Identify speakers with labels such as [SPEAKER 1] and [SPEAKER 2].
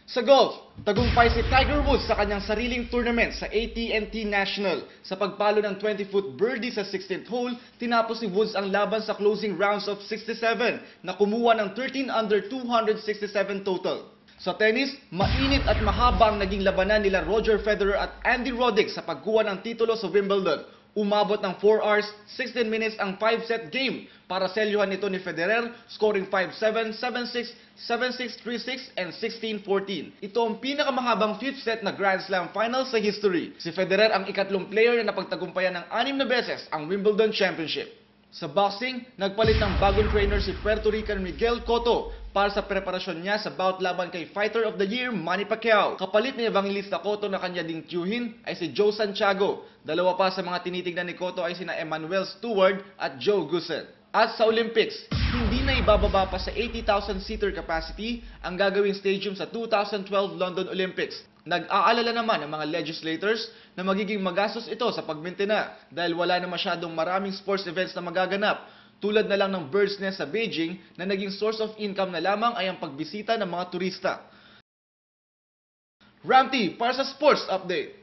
[SPEAKER 1] Sa golf, tagumpay si Tiger Woods sa kanyang sariling tournament sa AT&T National. Sa pagpalo ng 20-foot birdie sa 16th hole, tinapos ni Woods ang laban sa closing rounds of 67 na kumuha ng 13 under 267 total. Sa tennis, mainit at mahaba ang naging labanan nila Roger Federer at Andy Roddick sa pagkuha ng titulo sa Wimbledon. Umabot ng 4 hours, 16 minutes ang 5-set game para selyuhan nito ni Federer, scoring 5-7, 7-6, 7-6, 3-6, and 16-14. Ito ang pinakamahabang 5th set na Grand Slam final sa history. Si Federer ang ikatlong player na napagtagumpayan ng 6 na beses ang Wimbledon Championship. Sa boxing, nagpalit ng bagong trainer si Puerto Rican Miguel Cotto para sa preparasyon niya sa bout laban kay Fighter of the Year Manny Pacquiao. Kapalit ni Evangelista Cotto na kanya ding tiyuhin ay si Joe Santiago. Dalawa pa sa mga tinitignan ni Cotto ay sina Emmanuel Stewart at Joe Goosen. At sa Olympics, hindi na ibababa pa sa 80,000-seater capacity ang gagawing stadium sa 2012 London Olympics. Nag-aalala naman ang mga legislators na magiging magastos ito sa pagmintena dahil wala na masyadong maraming sports events na magaganap. Tulad na lang ng Bird's Nest sa Beijing na naging source of income na lamang ay ang pagbisita ng mga turista. Ramty para sa Sports Update.